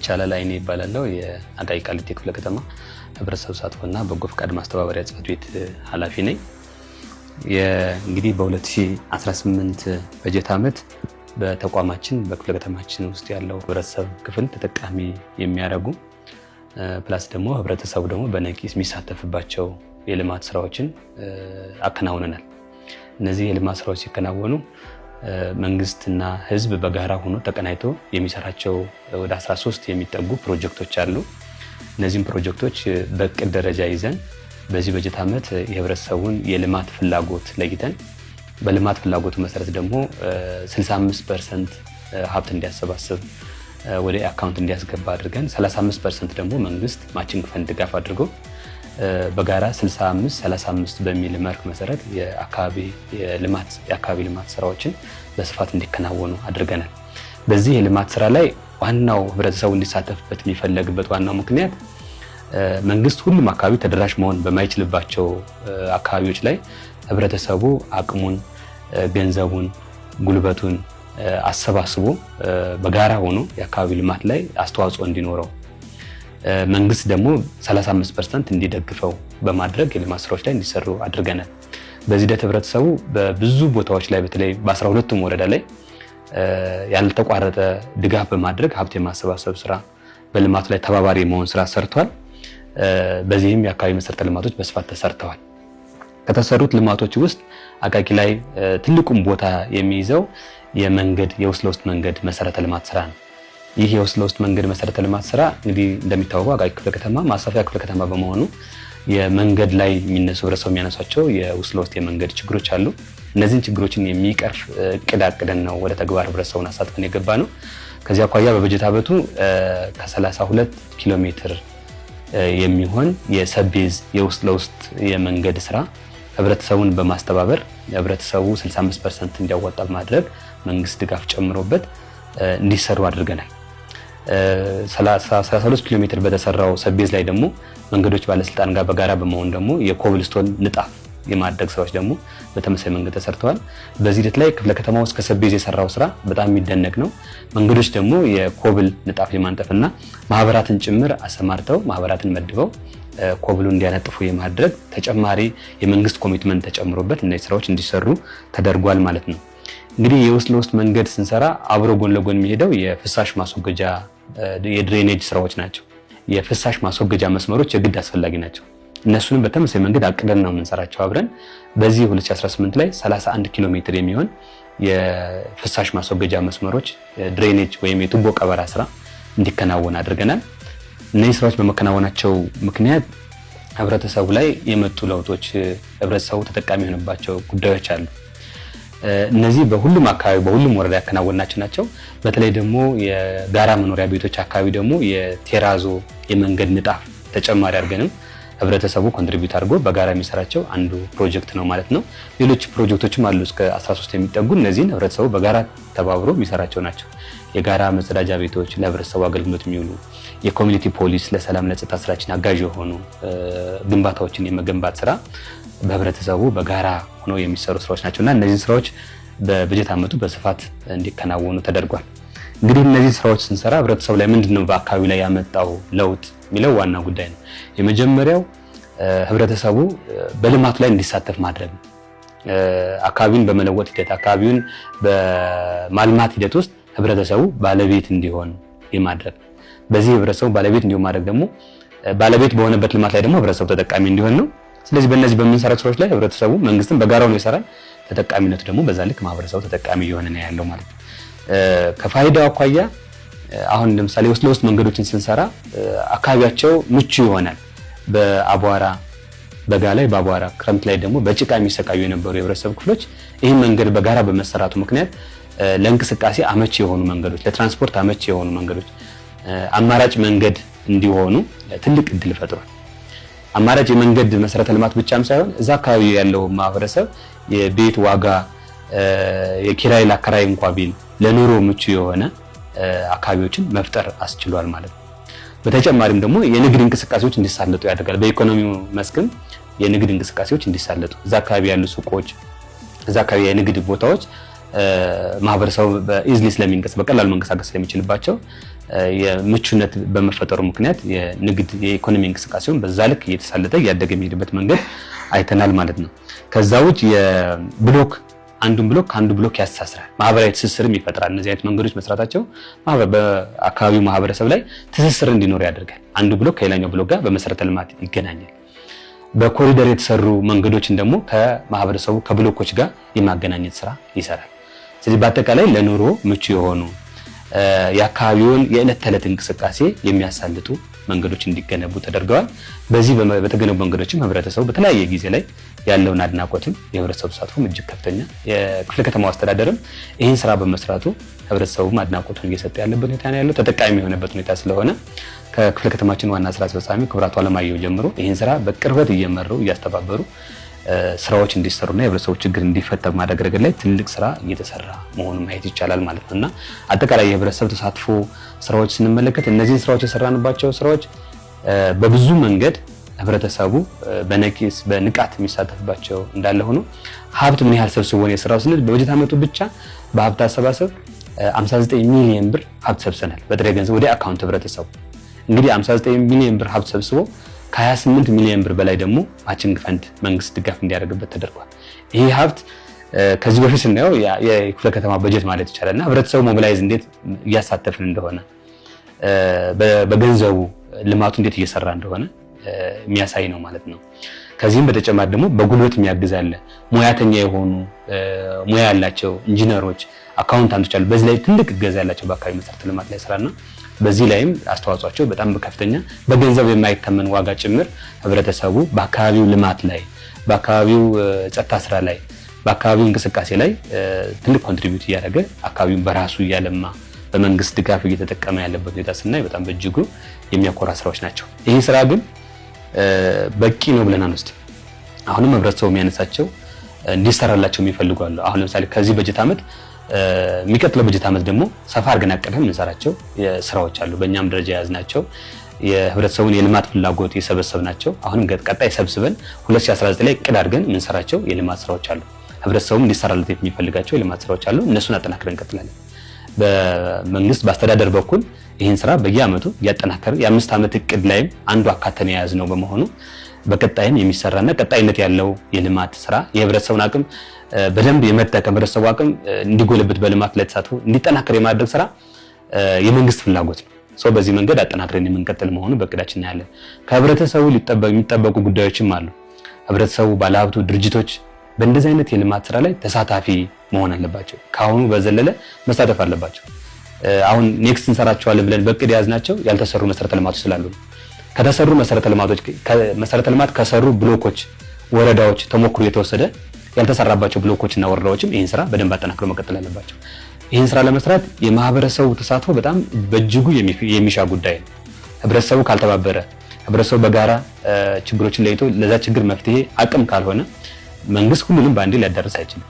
ይቻላል አይኔ ይባላል የአቃቂ ቃሊቲ ክፍለ ከተማ ህብረተሰብ ተሳትፎና በጎ ፈቃድ ማስተባበሪያ ጽሕፈት ቤት ኃላፊ ነኝ። እንግዲህ በ2018 በጀት ዓመት በተቋማችን በክፍለ ከተማችን ውስጥ ያለው ህብረተሰብ ክፍል ተጠቃሚ የሚያደርጉ ፕላስ ደግሞ ህብረተሰቡ ደግሞ በነቂስ የሚሳተፍባቸው የልማት ስራዎችን አከናውነናል። እነዚህ የልማት ስራዎች ሲከናወኑ መንግስትና ህዝብ በጋራ ሆኖ ተቀናይቶ የሚሰራቸው ወደ 13 የሚጠጉ ፕሮጀክቶች አሉ። እነዚህም ፕሮጀክቶች በእቅድ ደረጃ ይዘን በዚህ በጀት ዓመት የህብረተሰቡን የልማት ፍላጎት ለይተን በልማት ፍላጎቱ መሰረት ደግሞ 65% ሀብት እንዲያሰባስብ ወደ አካውንት እንዲያስገባ አድርገን 35% ደግሞ መንግስት ማቺንግ ፈንድ ድጋፍ አድርጎ በጋራ 65-35 በሚል መርህ መሰረት የአካባቢ ልማት ስራዎችን በስፋት እንዲከናወኑ አድርገናል። በዚህ የልማት ስራ ላይ ዋናው ህብረተሰቡ እንዲሳተፍበት የሚፈለግበት ዋናው ምክንያት መንግስት ሁሉም አካባቢ ተደራሽ መሆን በማይችልባቸው አካባቢዎች ላይ ህብረተሰቡ አቅሙን፣ ገንዘቡን፣ ጉልበቱን አሰባስቦ በጋራ ሆኖ የአካባቢ ልማት ላይ አስተዋጽኦ እንዲኖረው መንግስት ደግሞ 35% እንዲደግፈው በማድረግ የልማት ስራዎች ላይ እንዲሰሩ አድርገናል። በዚህ ሂደት ህብረተሰቡ በብዙ ቦታዎች ላይ በተለይ በ12ቱም ወረዳ ላይ ያልተቋረጠ ድጋፍ በማድረግ ሀብት የማሰባሰብ ስራ በልማቱ ላይ ተባባሪ መሆን ስራ ሰርቷል። በዚህም የአካባቢ መሰረተ ልማቶች በስፋት ተሰርተዋል። ከተሰሩት ልማቶች ውስጥ አቃቂ ላይ ትልቁም ቦታ የሚይዘው የውስጥ ለውስጥ መንገድ መሰረተ ልማት ስራ ነው። ይህ የውስጥ ለውስጥ መንገድ መሰረተ ልማት ስራ እንግዲህ እንደሚታወቀው አቃቂ ክፍለ ከተማ ማሳፊያ ክፍለ ከተማ በመሆኑ የመንገድ ላይ የሚነሱ ህብረተሰቡ የሚያነሷቸው የውስጥ ለውስጥ የመንገድ ችግሮች አሉ። እነዚህን ችግሮችን የሚቀርፍ እቅድ አቅደን ነው ወደ ተግባር ህብረተሰቡን አሳትፈን የገባ ነው። ከዚህ አኳያ በበጀት ዓመቱ ከ32 ኪሎ ሜትር የሚሆን የሰቤዝ የውስጥ ለውስጥ የመንገድ ስራ ህብረተሰቡን በማስተባበር ህብረተሰቡ 65% እንዲያዋጣ በማድረግ መንግስት ድጋፍ ጨምሮበት እንዲሰሩ አድርገናል። 32 ኪሎ ሜትር በተሰራው ሰቤዝ ላይ ደግሞ መንገዶች ባለስልጣን ጋር በጋራ በመሆን ደግሞ የኮብልስቶን ንጣፍ የማድረግ ስራዎች ደግሞ በተመሳሳይ መንገድ ተሰርተዋል። በዚህ ሂደት ላይ ክፍለ ከተማው እስከ ሰቤዝ የሰራው ስራ በጣም የሚደነቅ ነው። መንገዶች ደግሞ የኮብል ንጣፍ የማንጠፍና ማህበራትን ጭምር አሰማርተው ማህበራትን መድበው ኮብሉ እንዲያነጥፉ የማድረግ ተጨማሪ የመንግስት ኮሚትመንት ተጨምሮበት እነዚህ ስራዎች እንዲሰሩ ተደርጓል ማለት ነው። እንግዲህ የውስጥ ለውስጥ መንገድ ስንሰራ አብሮ ጎን ለጎን የሚሄደው የፍሳሽ ማስወገጃ የድሬኔጅ ስራዎች ናቸው። የፍሳሽ ማስወገጃ መስመሮች የግድ አስፈላጊ ናቸው። እነሱንም በተመሳሳይ መንገድ አቅደን ነው የምንሰራቸው አብረን። በዚህ 2018 ላይ 31 ኪሎ ሜትር የሚሆን የፍሳሽ ማስወገጃ መስመሮች ድሬኔጅ ወይም የቱቦ ቀበራ ስራ እንዲከናወን አድርገናል። እነዚህ ስራዎች በመከናወናቸው ምክንያት ህብረተሰቡ ላይ የመጡ ለውጦች፣ ህብረተሰቡ ተጠቃሚ የሆነባቸው ጉዳዮች አሉ። እነዚህ በሁሉም አካባቢ በሁሉም ወረዳ ያከናወናቸው ናቸው። በተለይ ደግሞ የጋራ መኖሪያ ቤቶች አካባቢ ደግሞ የቴራዞ የመንገድ ንጣፍ ተጨማሪ አድርገንም ህብረተሰቡ ኮንትሪቢዩት አድርጎ በጋራ የሚሰራቸው አንዱ ፕሮጀክት ነው ማለት ነው። ሌሎች ፕሮጀክቶችም አሉ እስከ 13 የሚጠጉ። እነዚህን ህብረተሰቡ በጋራ ተባብሮ የሚሰራቸው ናቸው። የጋራ መጸዳጃ ቤቶች ለህብረተሰቡ አገልግሎት የሚውሉ፣ የኮሚኒቲ ፖሊስ ለሰላም ለጸጥታ ስራችን አጋዥ የሆኑ ግንባታዎችን የመገንባት ስራ በህብረተሰቡ በጋራ ሆኖ የሚሰሩ ስራዎች ናቸውና እነዚህን ስራዎች በበጀት ዓመቱ በስፋት እንዲከናወኑ ተደርጓል። እንግዲህ እነዚህ ስራዎች ስንሰራ ህብረተሰቡ ላይ ምንድነው በአካባቢው ላይ ያመጣው ለውጥ የሚለው ዋና ጉዳይ ነው። የመጀመሪያው ህብረተሰቡ በልማቱ ላይ እንዲሳተፍ ማድረግ ነው። አካባቢውን በመለወጥ ሂደት አካባቢውን በማልማት ሂደት ውስጥ ህብረተሰቡ ባለቤት እንዲሆን የማድረግ በዚህ ህብረተሰቡ ባለቤት እንዲሆን ማድረግ ደግሞ ባለቤት በሆነበት ልማት ላይ ደግሞ ህብረተሰቡ ተጠቃሚ እንዲሆን ነው። ስለዚህ በእነዚህ በምንሰራቸው ስራዎች ላይ ህብረተሰቡ መንግስትን በጋራው ነው ይሰራል። ተጠቃሚነቱ ደግሞ በዛ ልክ ማህበረሰቡ ተጠቃሚ እየሆነ ነው ያለው ማለት ነው። ከፋይዳው አኳያ አሁን ለምሳሌ ውስጥ ለውስጥ መንገዶችን ስንሰራ አካባቢያቸው ምቹ ይሆናል። በአቧራ በጋ ላይ በአቧራ ክረምት ላይ ደግሞ በጭቃ የሚሰቃዩ የነበሩ የህብረተሰብ ክፍሎች ይህን መንገድ በጋራ በመሰራቱ ምክንያት ለእንቅስቃሴ አመቺ የሆኑ መንገዶች፣ ለትራንስፖርት አመቺ የሆኑ መንገዶች አማራጭ መንገድ እንዲሆኑ ትልቅ እድል ፈጥሯል። አማራጭ የመንገድ መሰረተ ልማት ብቻም ሳይሆን እዛ አካባቢ ያለው ማህበረሰብ የቤት ዋጋ የኪራይ ለአከራይ እንኳን ቢል ለኑሮ ምቹ የሆነ አካባቢዎችን መፍጠር አስችሏል ማለት ነው። በተጨማሪም ደግሞ የንግድ እንቅስቃሴዎች እንዲሳለጡ ያደርጋል። በኢኮኖሚው መስክም የንግድ እንቅስቃሴዎች እንዲሳለጡ እዛ አካባቢ ያሉ ሱቆች፣ እዛ አካባቢ የንግድ ቦታዎች ማህበረሰቡ በኢዝሊ በቀላሉ መንቀሳቀስ ስለሚችልባቸው የምቹነት በመፈጠሩ ምክንያት የንግድ የኢኮኖሚ እንቅስቃሴውን በዛ ልክ እየተሳለጠ እያደገ የሚሄድበት መንገድ አይተናል ማለት ነው። ከዛ ውጭ የብሎክ አንዱን ብሎክ ከአንዱ ብሎክ ያስተሳስራል፣ ማህበራዊ ትስስርም ይፈጥራል። እነዚህ አይነት መንገዶች መስራታቸው በአካባቢው ማህበረሰብ ላይ ትስስር እንዲኖር ያደርጋል። አንዱ ብሎክ ከሌላኛው ብሎክ ጋር በመሰረተ ልማት ይገናኛል። በኮሪደር የተሰሩ መንገዶችን ደግሞ ከማህበረሰቡ ከብሎኮች ጋር የማገናኘት ስራ ይሰራል። ስለዚህ በአጠቃላይ ለኑሮ ምቹ የሆኑ የአካባቢውን የዕለት ተዕለት እንቅስቃሴ የሚያሳልጡ መንገዶች እንዲገነቡ ተደርገዋል። በዚህ በተገነቡ መንገዶችም ህብረተሰቡ በተለያየ ጊዜ ላይ ያለውን አድናቆትም የህብረተሰቡ ተሳትፎም እጅግ ከፍተኛ፣ የክፍለ ከተማው አስተዳደርም ይህን ስራ በመስራቱ ህብረተሰቡም አድናቆቱን እየሰጠ ያለበት ሁኔታ ነው ያለው። ተጠቃሚ የሆነበት ሁኔታ ስለሆነ ከክፍለ ከተማችን ዋና ስራ አስፈጻሚ ክቡራቱ አለማየሁ ጀምሮ ይህን ስራ በቅርበት እየመሩ እያስተባበሩ ስራዎች እንዲሰሩና የህብረተሰቡ ችግር እንዲፈታ ማድረግ ረገድ ላይ ትልቅ ስራ እየተሰራ መሆኑን ማየት ይቻላል ማለት ነውና አጠቃላይ የህብረተሰብ ተሳትፎ ስራዎች ስንመለከት እነዚህን ስራዎች የሰራንባቸው ስራዎች በብዙ መንገድ ህብረተሰቡ በንቃት የሚሳተፍባቸው እንዳለ ሆኖ ሀብት ምን ያህል ሰብስቦ ነው የሰራው ስንል በበጀት ዓመቱ ብቻ በሀብት አሰባሰብ 59 ሚሊዮን ብር ሀብት ሰብስበናል። በጥሬ ገንዘብ ወደ አካውንት ህብረተሰቡ እንግዲህ 59 ሚሊዮን ብር ሀብት ሰብስቦ ከ28 ሚሊዮን ብር በላይ ደግሞ ማቺንግ ፈንድ መንግስት ድጋፍ እንዲያደርግበት ተደርጓል። ይሄ ሀብት ከዚህ በፊት ስናየው የክፍለ ከተማ በጀት ማለት ይቻላልና ህብረተሰቡ ሞቢላይዝ እንዴት እያሳተፍን እንደሆነ በገንዘቡ ልማቱ እንዴት እየሰራ እንደሆነ የሚያሳይ ነው ማለት ነው። ከዚህም በተጨማሪ ደግሞ በጉልበት የሚያግዛለ ሙያተኛ የሆኑ ሙያ ያላቸው ኢንጂነሮች፣ አካውንታንቶች አሉ። በዚህ ላይ ትልቅ እገዛ ያላቸው በአካባቢ መሰረተ ልማት ላይ ስራና በዚህ ላይም አስተዋጽኦቸው በጣም ከፍተኛ በገንዘብ የማይተመን ዋጋ ጭምር ህብረተሰቡ በአካባቢው ልማት ላይ በአካባቢው ጸጥታ ስራ ላይ በአካባቢው እንቅስቃሴ ላይ ትልቅ ኮንትሪቢዩት እያደረገ አካባቢውን በራሱ እያለማ በመንግስት ድጋፍ እየተጠቀመ ያለበት ሁኔታ ስናይ በጣም በእጅጉ የሚያኮራ ስራዎች ናቸው። ይህ ስራ ግን በቂ ነው ብለን አንወስድም። አሁንም ህብረተሰቡ የሚያነሳቸው እንዲሰራላቸው የሚፈልጉ አሉ። አሁን ለምሳሌ ከዚህ በጀት ዓመት የሚቀጥለው በጀት ዓመት ደግሞ ሰፋ አድርገን አቅደን የምንሰራቸው ስራዎች አሉ። በእኛም ደረጃ የያዝናቸው የህብረተሰቡን የልማት ፍላጎት የሰበሰብናቸው አሁንም ቀጣይ ሰብስበን 2019 ላይ እቅድ አድርገን የምንሰራቸው የልማት ስራዎች አሉ። ህብረተሰቡ እንዲሰራለት የሚፈልጋቸው የልማት ስራዎች አሉ። እነሱን አጠናክረን እንቀጥላለን። በመንግስት በአስተዳደር በኩል ይህን ስራ በየአመቱ እያጠናከርን የ5 ዓመት እቅድ ላይም አንዱ አካተን የያዝነው በመሆኑ በቀጣይም የሚሰራና ቀጣይነት ያለው የልማት ስራ የህብረተሰቡን አቅም በደንብ የመጠቀም ህብረተሰቡ አቅም እንዲጎለብት በልማት ላይ ተሳትፎ እንዲጠናከር የማድረግ ስራ የመንግስት ፍላጎት ነው። ሰው በዚህ መንገድ አጠናክረን የምንቀጥል መሆኑ በእቅዳችን ያለን። ከህብረተሰቡ የሚጠበቁ ጉዳዮችም አሉ። ህብረተሰቡ፣ ባለሀብቱ፣ ድርጅቶች በእንደዚህ አይነት የልማት ስራ ላይ ተሳታፊ መሆን አለባቸው። ከአሁኑ በዘለለ መሳተፍ አለባቸው። አሁን ኔክስት እንሰራቸዋለን ብለን በእቅድ የያዝናቸው ያልተሰሩ መሰረተ ልማቶች ስላሉ ነው። ከተሰሩ መሰረተ ልማት ከሰሩ ብሎኮች፣ ወረዳዎች ተሞክሮ የተወሰደ ያልተሰራባቸው ብሎኮችና ወረዳዎችም ይህን ስራ በደንብ አጠናክረው መቀጠል አለባቸው። ይህን ስራ ለመስራት የማህበረሰቡ ተሳትፎ በጣም በእጅጉ የሚሻ ጉዳይ ነው። ህብረተሰቡ ካልተባበረ፣ ህብረተሰቡ በጋራ ችግሮችን ለይቶ ለዛ ችግር መፍትሄ አቅም ካልሆነ መንግስት ሁሉንም በአንዴ ሊያዳርስ አይችልም።